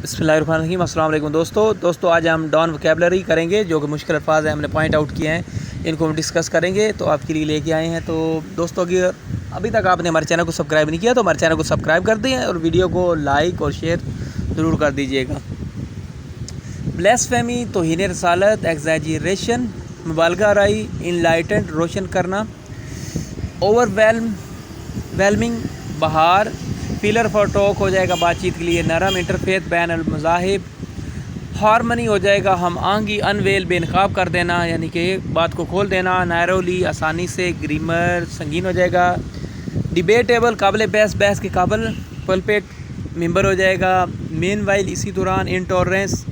بسم اللہ الرحمن الرحیم۔ السلام علیکم دوستو آج ہم ڈان وکیبلری کریں گے جو کہ مشکل الفاظ ہیں، ہم نے پوائنٹ آؤٹ کیے ہیں، ان کو ہم ڈسکس کریں گے تو آپ کے لیے لے کے آئے ہیں۔ تو دوستو اگر ابھی تک آپ نے ہمارے چینل کو سبسکرائب نہیں کیا تو ہمارے چینل کو سبسکرائب کر دیں اور ویڈیو کو لائک اور شیئر ضرور کر دیجیے گا۔ بلیسفیمی توہین رسالت، ایگزیجریشن مبالغہ آرائی، انلائٹنڈ روشن کرنا، اوور ویلمنگ بہار، فیلر فار ٹاک ہو جائے گا بات چیت کے لیے، نرم انٹرفیت بین المذاہب، ہارمنی ہو جائے گا ہم آہنگی، انویل بے نقاب کر دینا یعنی کہ بات کو کھول دینا، نیرولی آسانی سے، گریمر سنگین ہو جائے گا، ڈیبیٹیبل قابل بحث کے قابل، پلپیٹ ممبر ہو جائے گا، مین وائل اسی دوران، انٹالرنس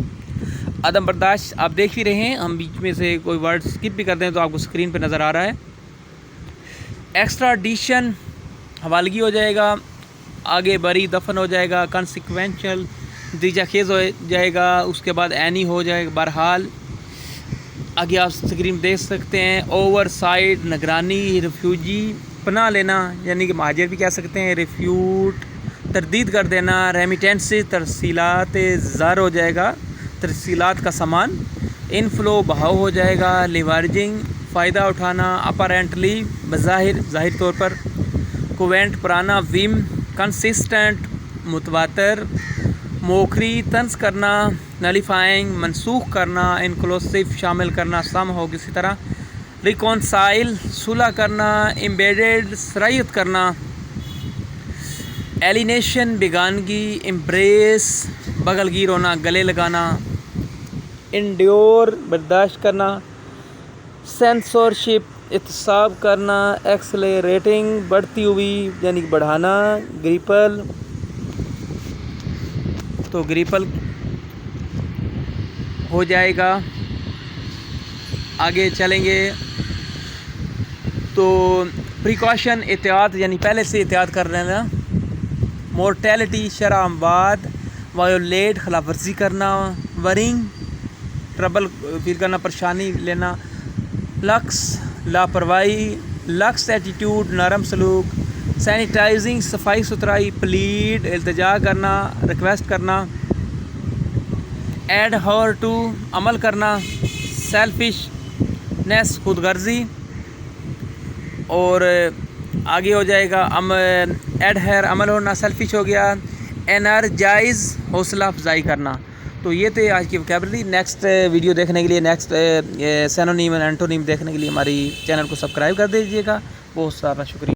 عدم برداشت۔ آپ دیکھ ہی رہے ہیں، ہم بیچ میں سے کوئی ورڈ سکپ بھی کر دیں تو آپ کو اسکرین پہ نظر آ رہا ہے۔ ایکسٹراڈیشن حوالگی ہو جائے گا، آگے بری دفن ہو جائے گا، کنسیکوینشل نتیجہ خیز ہو جائے گا، اس کے بعد اینی ہو جائے گا، بہرحال آگے آپ اسکرین دیکھ سکتے ہیں۔ اوور سائڈ نگرانی، ریفیوجی پناہ لینا یعنی کہ مہاجر بھی کہہ سکتے ہیں، ریفیوٹ تردید کر دینا، ریمیٹنس ترسیلات زر ہو جائے گا، ترسیلات کا سامان، انفلو بہاؤ ہو جائے گا، لیورجنگ فائدہ اٹھانا، اپارنٹلی بظاہر ظاہر طور پر، کوینٹ پرانا، ویم کنسسٹنٹ متواتر، موکری طنز کرنا، نلیفائنگ منسوخ کرنا، انکلوسیو شامل کرنا، سم ہو کسی طرح، ریکونسائل صلح کرنا، امبیڈڈ سرایت کرنا، ایلینیشن بیگانگی، امبریس بغل گیر ہونا، گلے لگانا، انڈیور برداشت کرنا، سینسورشپ احتساب کرنا، ایکسلریٹنگ بڑھتی ہوئی یعنی کہ بڑھانا، گریپل تو گریپل ہو جائے گا۔ آگے چلیں گے تو پریکاشن احتیاط یعنی پہلے سے احتیاط کر لینا، مورٹیلٹی شرح اموات، وایولیٹ خلاف ورزی کرنا، ورنگ ٹربل فیل کرنا پریشانی لینا، لکس لاپرواہی، لکس ایٹیٹیوڈ نرم سلوک، سینیٹائزنگ صفائی ستھرائی، پلیڈ التجا کرنا، ریکویسٹ کرنا، ایڈ ہور ٹو عمل کرنا، سیلفش نیس خود غرضی، اور آگے ہو جائے گا ایڈہر عمل ہونا، سیلفش ہو گیا، انرجائز حوصلہ افزائی کرنا۔ تو یہ تھے آج کی وکیبلری۔ نیکسٹ ویڈیو دیکھنے کے لیے، نیکسٹ سینونیم اور اینٹونیم دیکھنے کے لیے ہماری چینل کو سبسکرائب کر دیجیے گا۔ بہت سارا شکریہ۔